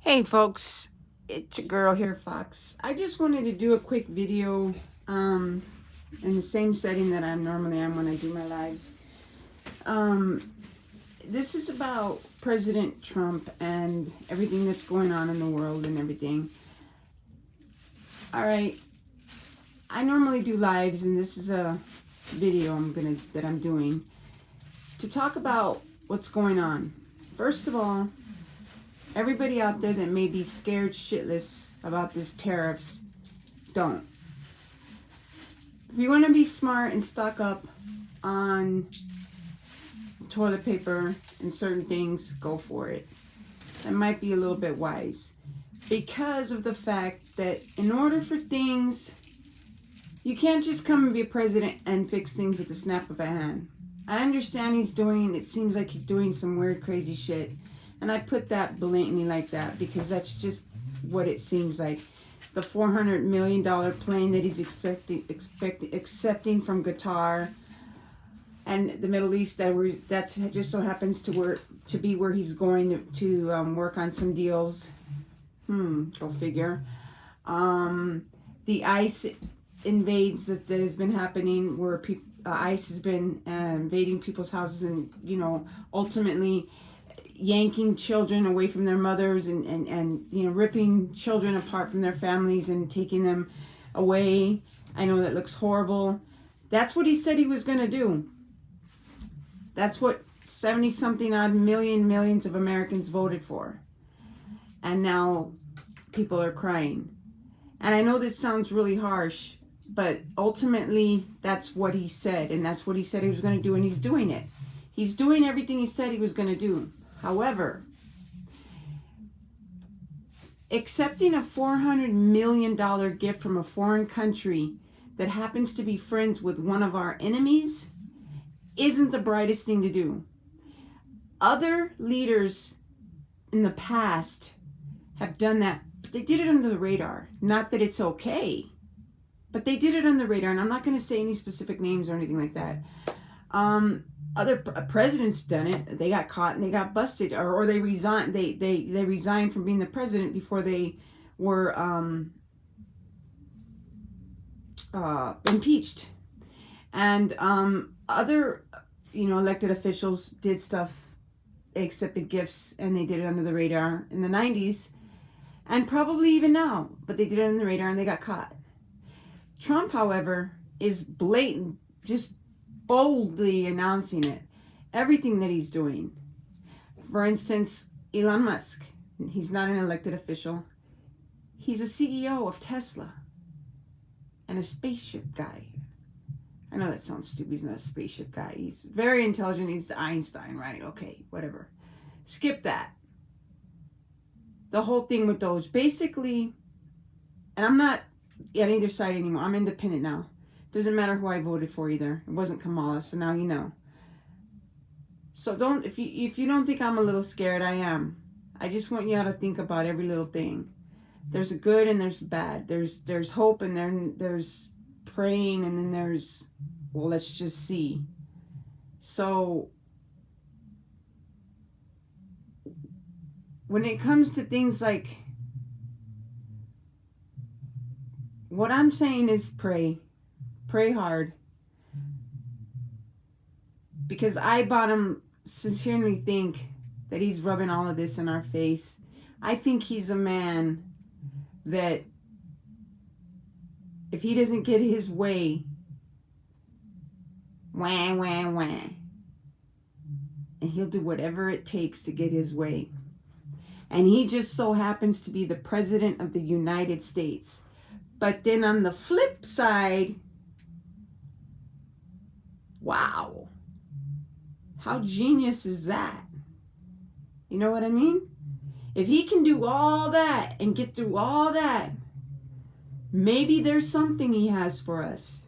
Hey folks, it's your girl here, Fox. I just wanted to do a quick video in the same setting that I normally am when I do my lives. Um, this is about President Trump and everything that's going on in the world and everything. All right, I normally do lives, and this is a video that I'm doing to talk about what's going on. First of all, everybody out there that may be scared shitless about these tariffs, don't. If you want to be smart and stock up on toilet paper and certain things, go for it. That might be a little bit wise. Because of the fact that in order for things, you can't just come and be a president and fix things at the snap of a hand. I understand it seems like he's doing some weird, crazy shit. And I put that blatantly like that because that's just what it seems like. The $400 million plane that he's accepting from Qatar and the Middle East, that just so happens to be where he's going to work on some deals. Go figure. The ICE invades that has been happening, where ICE has been invading people's houses and, ultimately yanking children away from their mothers and ripping children apart from their families and taking them away. I know that looks horrible. That's what he said he was going to do. That's what 70 something odd millions of Americans voted for. And now people are crying. And I know this sounds really harsh, but ultimately that's what he said, and that's what he said he was going to do, and he's doing it. He's doing everything he said he was going to do. However, accepting a $400 million gift from a foreign country that happens to be friends with one of our enemies isn't the brightest thing to do. Other leaders in the past have done that, but they did it under the radar. Not that it's okay, but they did it on the radar, and I'm not going to say any specific names or anything like that. Other presidents done it. They got caught and they got busted, or they resigned. They resigned from being the president before they were impeached. And other elected officials did stuff, accepted gifts, and they did it under the radar in the 90s, and probably even now. But they did it under the radar and they got caught. Trump, however, is blatant, just boldly announcing it, everything that he's doing. For instance, Elon Musk, he's not an elected official. He's a CEO of Tesla and a spaceship guy. I know that sounds stupid. He's not a spaceship guy. He's very intelligent. He's Einstein, right? Okay, whatever. Skip that. The whole thing with Doge, basically, and I'm not at either side anymore. I'm independent now. Doesn't matter who I voted for either. It wasn't Kamala, so now you know. So don't, if you don't think I'm a little scared, I am. I just want you all to think about every little thing. There's a good and there's bad. There's hope, and then there's praying, and then there's, well, let's just see. So when it comes to things like, what I'm saying is pray. Pray hard. Because I bottom sincerely think that he's rubbing all of this in our face. I think he's a man that if he doesn't get his way, wah, wah, wah. And he'll do whatever it takes to get his way. And he just so happens to be the president of the United States. But then on the flip side, wow, how genius is that? You know what I mean? If he can do all that and get through all that, maybe there's something he has for us.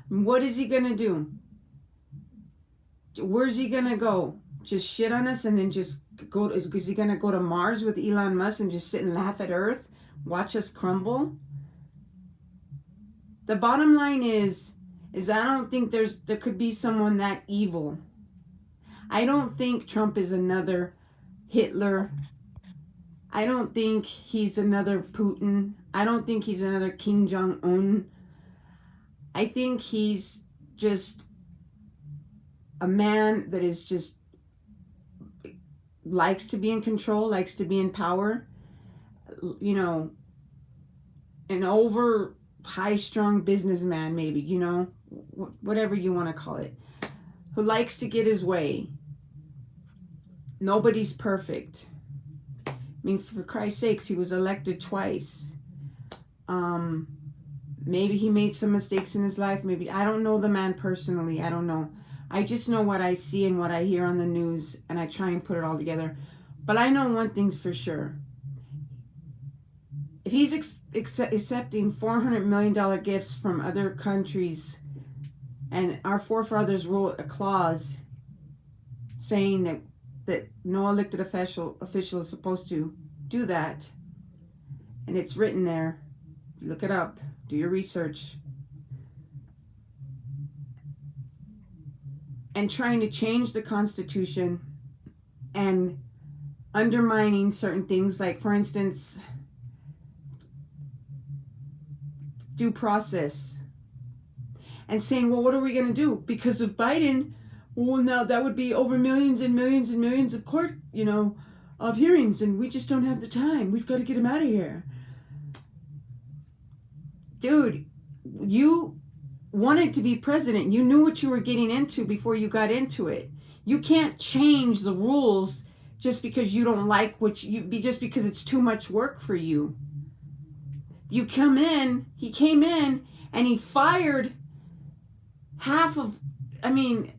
What is he going to do? Where's he going to go? Just shit on us and then just go? Is he going to go to Mars with Elon Musk and just sit and laugh at Earth? Watch us crumble? The bottom line is I don't think there could be someone that evil. I don't think Trump is another Hitler. I don't think he's another Putin. I don't think he's another Kim Jong-un. I think he's just a man that is just likes to be in control, likes to be in power. You know, an over high-strung businessman, maybe, you know, whatever you want to call it, who likes to get his way. Nobody's perfect. I mean, for Christ's sakes, he was elected twice. Maybe he made some mistakes in his life. Maybe, I don't know the man personally. I don't know. I just know what I see and what I hear on the news, and I try and put it all together. But I know one thing's for sure. If he's accepting $400 million gifts from other countries, and our forefathers wrote a clause saying that no elected official is supposed to do that, and it's written there, look it up, do your research, and trying to change the Constitution and undermining certain things, like, for instance, due process, and saying, well, what are we going to do? Because of Biden, well, now that would be over millions and millions and millions of court, you know, of hearings, and we just don't have the time. We've got to get him out of here. Dude, you wanted to be president. You knew what you were getting into before you got into it. You can't change the rules just because you don't like just because it's too much work for you. He came in and he fired half of, I mean,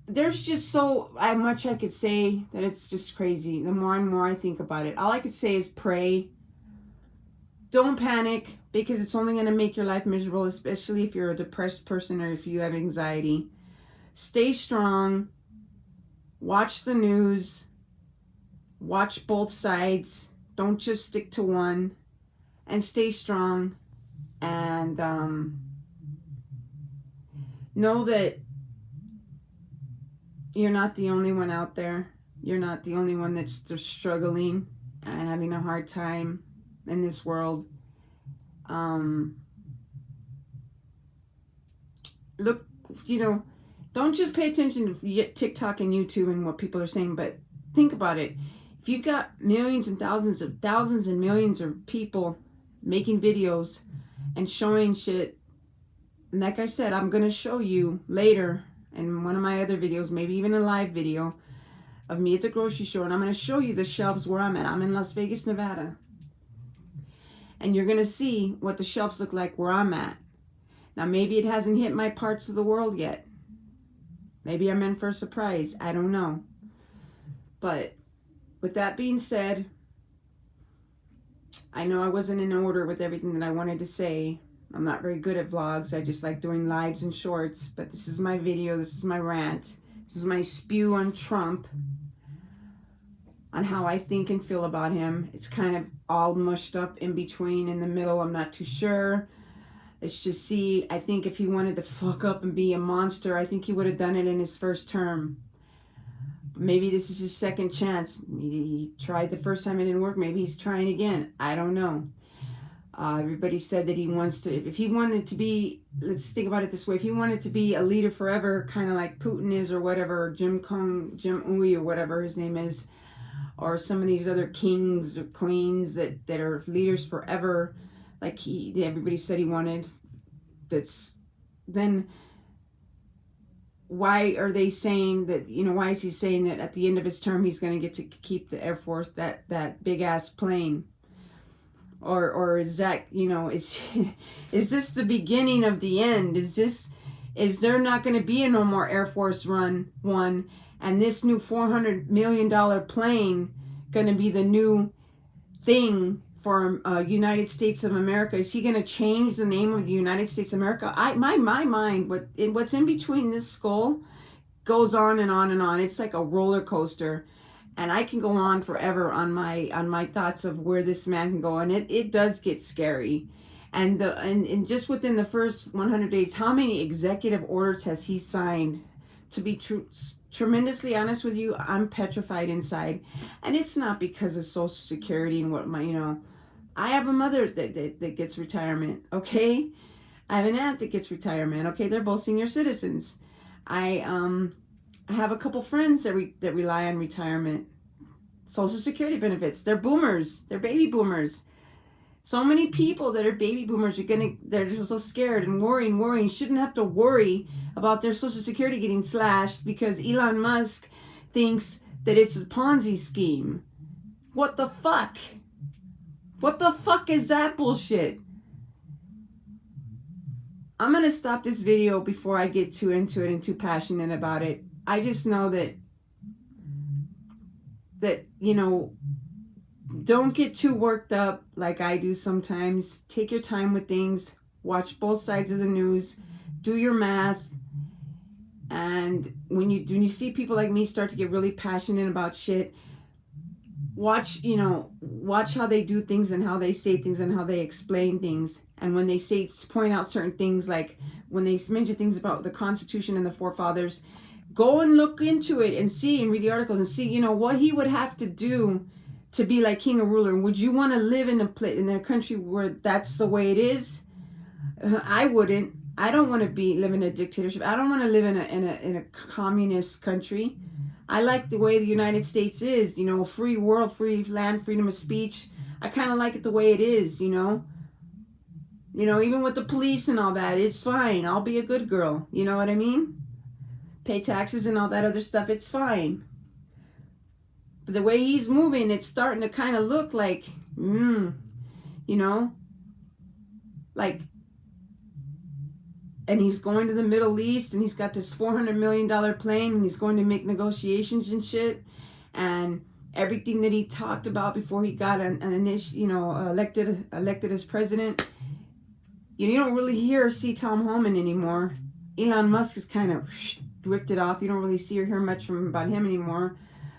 there's just so much I could say that it's just crazy. The more and more I think about it, all I could say is pray. Don't panic, because it's only going to make your life miserable, especially if you're a depressed person or if you have anxiety. Stay strong. Watch the news. Watch both sides. Don't just stick to one. And stay strong. And know that you're not the only one out there. You're not the only one that's just struggling and having a hard time in this world. Look, you know, don't just pay attention to TikTok and YouTube and what people are saying, but think about it. If you've got millions and thousands and millions of people making videos and showing shit, and like I said, I'm going to show you later in one of my other videos, maybe even a live video of me at the grocery store, and I'm going to show you the shelves where I'm at. I'm in Las Vegas, Nevada. And you're going to see what the shelves look like where I'm at. Now, maybe it hasn't hit my parts of the world yet. Maybe I'm in for a surprise. I don't know. But with that being said, I know I wasn't in order with everything that I wanted to say. I'm not very good at vlogs. I just like doing lives and shorts. But this is my video. This is my rant. This is my spew on Trump, on how I think and feel about him. It's kind of all mushed up in between, in the middle. I'm not too sure. Let's just see. I think if he wanted to fuck up and be a monster, I think he would have done it in his first term. Maybe this is his second chance. He tried the first time, it didn't work. Maybe he's trying again. I don't know. Everybody said that he wants to, if he wanted to be, let's think about it this way, if he wanted to be a leader forever, kind of like Putin is or whatever, or Jim Uy or whatever his name is, or some of these other kings or queens that are leaders forever, like everybody said he wanted, then why are they saying that, you know, why is he saying that at the end of his term he's going to get to keep the Air Force, that big ass plane? Or is that, you know, is this the beginning of the end? Is there not going to be no more Air Force One, and this new $400 million plane going to be the new thing for United States of America? Is he going to change the name of the United States of America? My mind, what's in between this skull goes on and on and on. It's like a roller coaster. And I can go on forever on my thoughts of where this man can go, and it does get scary. And just within the first 100 days, how many executive orders has he signed to be tremendously honest with you, I'm petrified inside. And it's not because of Social Security and what I have a mother that gets retirement, okay? I have an aunt that gets retirement, okay? They're both senior citizens. I have a couple friends that rely on retirement, Social Security benefits. They're boomers. They're baby boomers. So many people that are baby boomers they're so scared and worrying, shouldn't have to worry about their Social Security getting slashed because Elon Musk thinks that it's a Ponzi scheme. What the fuck? What the fuck is that bullshit? I'm going to stop this video before I get too into it and too passionate about it. I just know that don't get too worked up like I do sometimes. Take your time with things. Watch both sides of the news. Do your math. And when you see people like me start to get really passionate about shit, watch how they do things and how they say things and how they explain things. And when they point out certain things, like when they mention things about the Constitution and the forefathers, go and look into it and see and read the articles and see, what he would have to do to be like king or ruler. Would you want to live in a country where that's the way it is? I wouldn't. I don't want to live in a dictatorship. I don't want to live in a communist country. I like the way the United States is, free world, free land, freedom of speech. I kind of like it the way it is, even with the police and all that, it's fine. I'll be a good girl. You know what I mean? Pay taxes and all that other stuff, it's fine. But the way he's moving, it's starting to kind of look like, like, and he's going to the Middle East and he's got this $400 million plane and he's going to make negotiations and shit. And everything that he talked about before he got elected as president, you don't really hear or see Tom Homan anymore. Elon Musk is kind of drifted off. You don't really see or hear much about him anymore.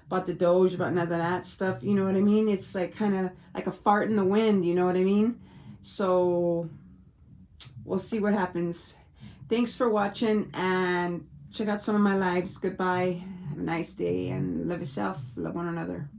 About the Doge, about none of that stuff. You know what I mean? It's like kind of like a fart in the wind. You know what I mean? So we'll see what happens. Thanks for watching and check out some of my lives. Goodbye. Have a nice day and love yourself. Love one another.